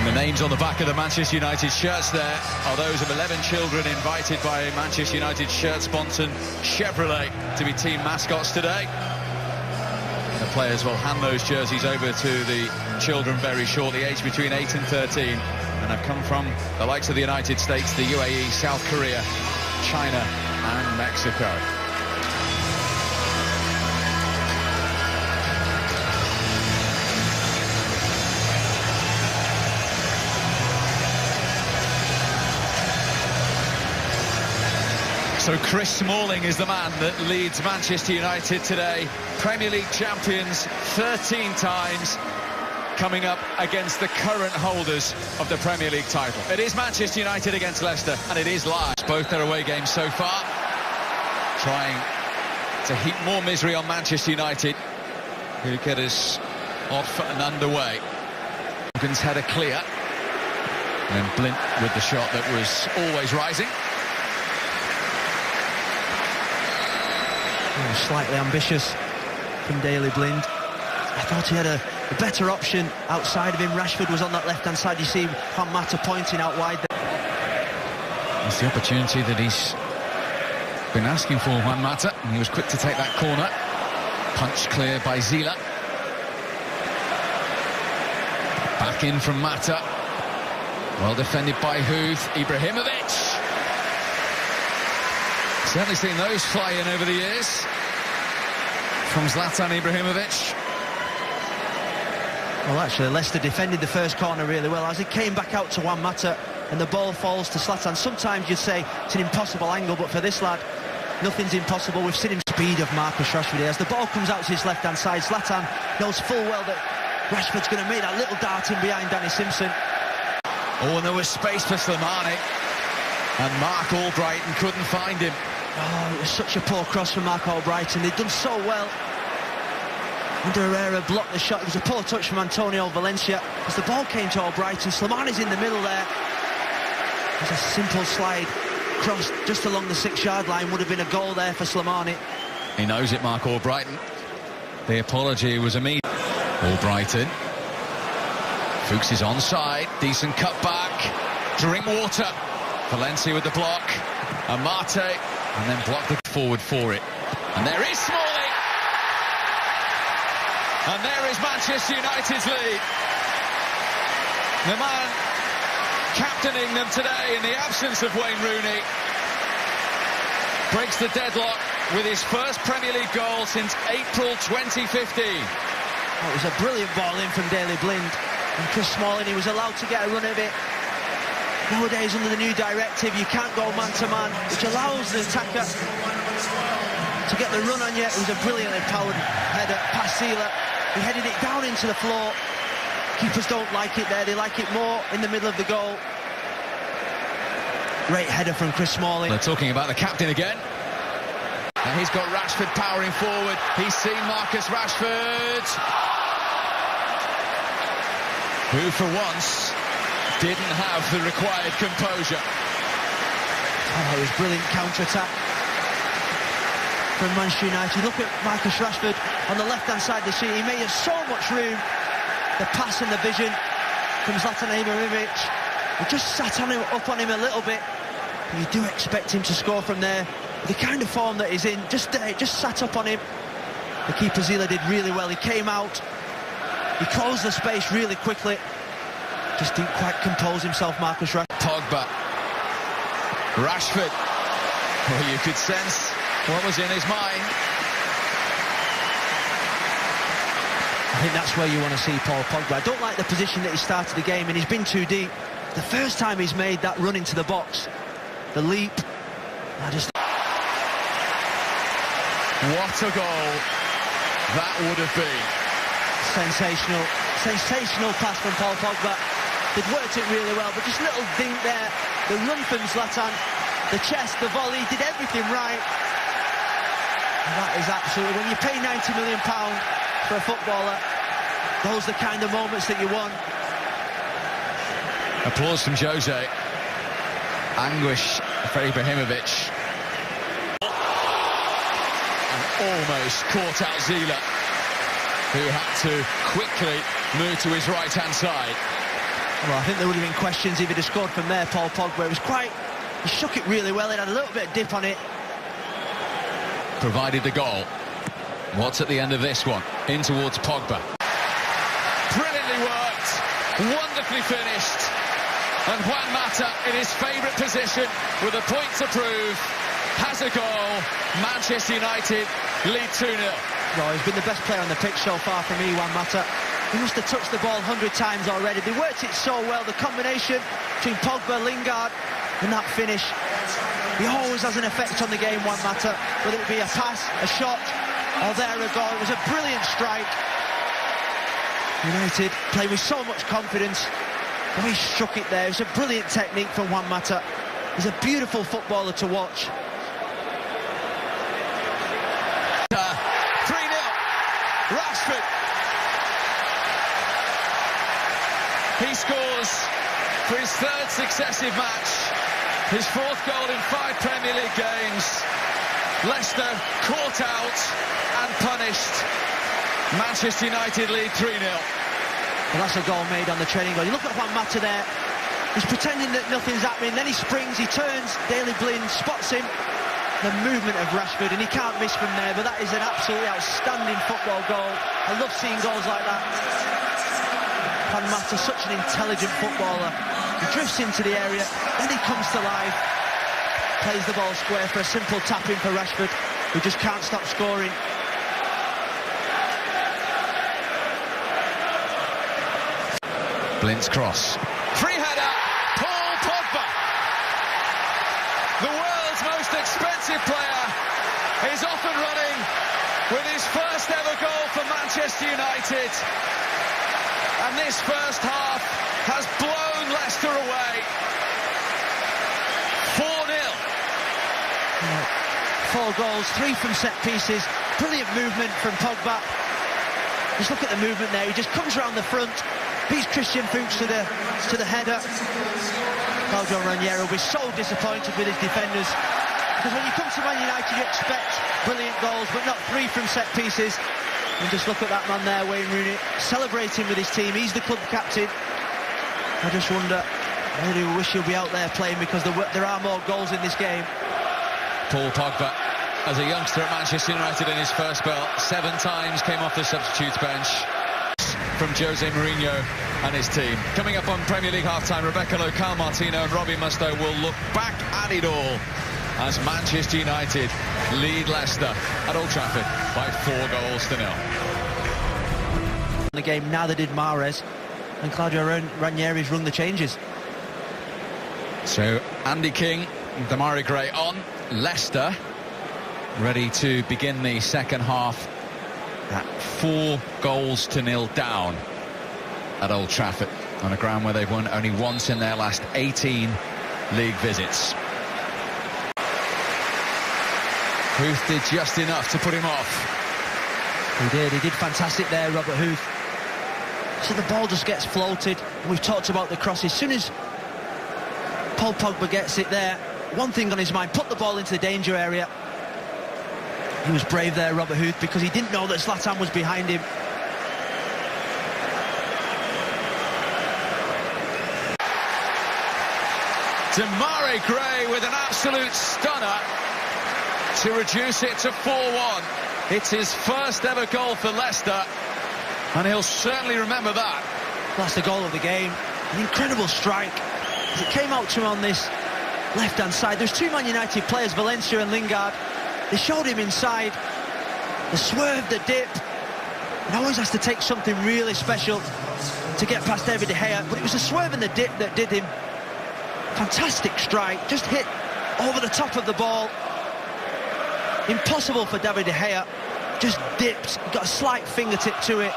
And the names on the back of the Manchester United shirts there are those of 11 children invited by Manchester United shirt sponsor Chevrolet to be team mascots today. The players will hand those jerseys over to the children very shortly, aged between 8 and 13, and have come from the likes of the United States, the UAE, South Korea, China and Mexico. So Chris Smalling is the man that leads Manchester United today. Premier League champions 13 times, coming up against the current holders of the Premier League title. It is Manchester United against Leicester, and it is live. Both their away games so far, trying to heap more misery on Manchester United, who get us off and underway. Morgan's header clear, and then Blint with the shot that was always rising. Slightly ambitious from Daley Blind. I thought he had a better option outside of him. Rashford was on that left-hand side. You see Juan Mata pointing out wide there. That's the opportunity that he's been asking for, Juan Mata, and he was quick to take that corner. Punched clear by Zila. Back in from Mata. Well defended by Huth. Ibrahimovic. Certainly seen those fly in over the years from Zlatan Ibrahimovic. Well, actually, Leicester defended the first corner really well as it came back out to Juan Mata and the ball falls to Zlatan. Sometimes you'd say it's an impossible angle, but for this lad, nothing's impossible. We've seen him speed of Marcus Rashford here. As the ball comes out to his left-hand side, Zlatan knows full well that Rashford's going to make that little dart in behind Danny Simpson. Oh, and there was space for Slimani, and Mark Albrighton couldn't find him. Oh, it was such a poor cross from Mark Albrighton. They'd done so well. Ander Herrera blocked the shot. It was a poor touch from Antonio Valencia. As the ball came to Albrighton, Slimani's in the middle there. It was a simple slide cross just along the 6-yard line. Would have been a goal there for Slimani. He knows it, Mark Albrighton. The apology was immediate. Albrighton. Fuchs is onside. Decent cut back. Drink water. Valencia with the block. Amate. And then blocked the forward for it. And there is Smalling. And there is Manchester United's lead. The man captaining them today in the absence of Wayne Rooney breaks the deadlock with his first Premier League goal since April 2015. It was a brilliant ball in from Daley Blind. And Chris Smalling, he was allowed to get a run of it. Nowadays, under the new directive, you can't go man-to-man, which allows the attacker to get the run on you. It was a brilliantly powered header past Zila. He headed it down into the floor. Keepers don't like it there. They like it more in the middle of the goal. Great header from Chris Smalling. They're talking about the captain again. And he's got Rashford powering forward. He's seen Marcus Rashford, who for once didn't have the required composure. Oh, it was brilliant counter-attack from Manchester United. Look at Marcus Rashford on the left-hand side of the sheet. He made so much room. The pass and the vision from Zlatan Ibrahimovic. He just sat on him, up on him a little bit. And you do expect him to score from there. The kind of form that he's in, just sat up on him. The keeper Zila did really well. He came out. He closed the space really quickly. Just didn't quite compose himself, Marcus Rashford. Pogba. Rashford. Well, you could sense what was in his mind. I think that's where you want to see Paul Pogba. I don't like the position that he started the game in. He's been too deep. The first time he's made that run into the box, the leap, What a goal that would have been. Sensational pass from Paul Pogba. They'd worked it really well, but just a little dink there. The run from Zlatan, the chest, the volley, did everything right. And that is absolutely, when you pay £90 million for a footballer, those are the kind of moments that you want. Applause from Jose. Anguish for Ibrahimovic. And almost caught out Zila, who had to quickly move to his right-hand side. Well, I think there would have been questions if he'd have scored from there, Paul Pogba. He shook it really well, it had a little bit of dip on it. Provided the goal. What's at the end of this one? In towards Pogba. Brilliantly worked, wonderfully finished. And Juan Mata, in his favourite position, with a point to prove, has a goal. Manchester United lead 2-0. No, he's been the best player on the pitch so far for me, Juan Mata. He must have touched the ball 100 times already. They worked it so well, the combination between Pogba, Lingard, and that finish. He always has an effect on the game, Juan Mata, whether it be a pass, a shot, or there a goal. It was a brilliant strike. United playing with so much confidence. Oh, he shook it there. It was a brilliant technique from Juan Mata. He's a beautiful footballer to watch. 3-0. Rashford. He scores for his third successive match, his fourth goal in 5 Premier League games. Leicester caught out and punished. Manchester United lead 3-0. Well, that's a goal made on the training goal. You look at Juan Mata there. He's pretending that nothing's happening. Then he springs, he turns. Daley Blind spots him. The movement of Rashford, and he can't miss from there. But that is an absolutely outstanding football goal. I love seeing goals like that. Juan Mata, such an intelligent footballer. He drifts into the area, then he comes to life. Plays the ball square for a simple tap-in for Rashford, who just can't stop scoring. Blind's cross. Free header, Paul Pogba. The world's most expensive player is off and running with his first ever goal for Manchester United. And this first half has blown Leicester away. 4-0. 4 goals, 3 from set pieces. Brilliant movement from Pogba. Just look at the movement there. He just comes around the front, beats Christian Fuchs to the header. Claudio Ranieri will be so disappointed with his defenders, because when you come to Man United you expect brilliant goals, but not 3 from set pieces. And just look at that man there, Wayne Rooney, celebrating with his team. He's the club captain. I just wonder, I really wish he'll be out there playing, because there are more goals in this game. Paul Pogba, as a youngster at Manchester United in his first spell, 7 times came off the substitutes bench. From Jose Mourinho and his team. Coming up on Premier League half-time, Rebecca Lowe, Carl Martino and Robbie Mustoe will look back at it all as Manchester United lead Leicester at Old Trafford by 4-0. The game, neither did Mahrez, and Claudio Ranieri's rung the changes. So Andy King, Damari Gray on. Leicester ready to begin the second half at 4-0 down at Old Trafford, on a ground where they've won only once in their last 18 league visits. Huth did just enough to put him off. He did fantastic there, Robert Huth. So the ball just gets floated. We've talked about the crosses. As soon as Paul Pogba gets it there, one thing on his mind, put the ball into the danger area. He was brave there, Robert Huth, because he didn't know that Zlatan was behind him. Damari Gray with an absolute stunner to reduce it to 4-1. It's his first ever goal for Leicester, and he'll certainly remember that. That's the goal of the game. An incredible strike. As it came out to him on this left-hand side. There's 2 Man United players, Valencia and Lingard. They showed him inside. The swerve, the dip. He always has to take something really special to get past David De Gea, but it was the swerve and the dip that did him. Fantastic strike, just hit over the top of the ball. Impossible for David De Gea, just dipped, got a slight fingertip to it.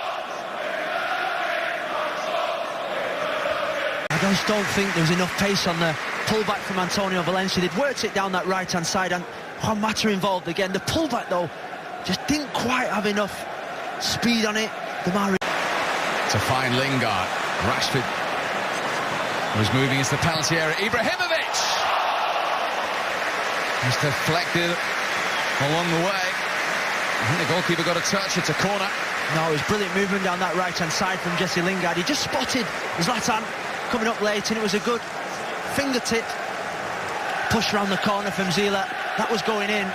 I just don't think there was enough pace on the pullback from Antonio Valencia. They'd worked it down that right-hand side, and Juan Mata involved again. The pullback, though, just didn't quite have enough speed on it. To find Lingard. Rashford was moving into the penalty area. Ibrahimovic! He's deflected along the way. I think the goalkeeper got a touch. It's a corner. No, it was brilliant movement down that right-hand side from Jesse Lingard. He just spotted Zlatan coming up late, and it was a good fingertip push around the corner from Zila. That was going in.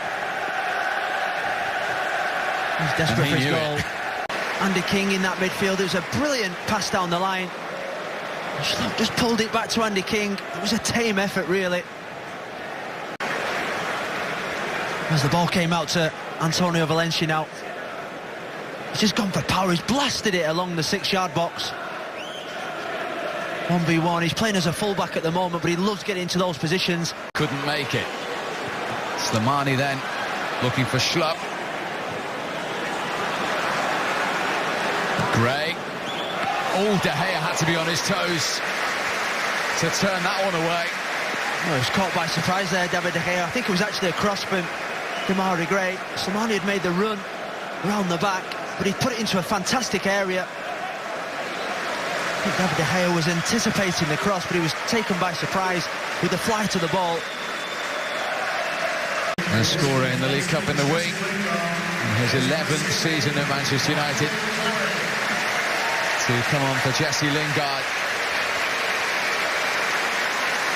He's desperate for his goal. Andy King in that midfield. It was a brilliant pass down the line. Just pulled it back to Andy King. It was a tame effort, really. As the ball came out to Antonio Valencia now. He's just gone for power. He's blasted it along the 6-yard box. 1v1. He's playing as a fullback at the moment, but he loves getting into those positions. Couldn't make it. Slimani then looking for Schlupp. Gray. Oh, De Gea had to be on his toes to turn that one away. Well, he was caught by surprise there, David De Gea. I think it was actually a cross from Demarai Gray. Slimani had made the run around the back, but he put it into a fantastic area. I think David De Gea was anticipating the cross, but he was taken by surprise with the flight of the ball. And scorer in the League Cup in the week. In his 11th season at Manchester United. To come on for Jesse Lingard.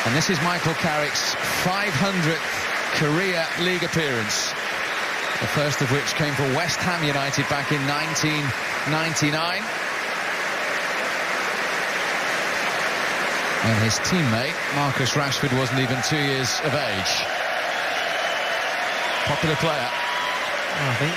And this is Michael Carrick's 500th career league appearance. The first of which came for West Ham United back in 1999. And his teammate, Marcus Rashford, wasn't even 2 years of age. Popular player. I think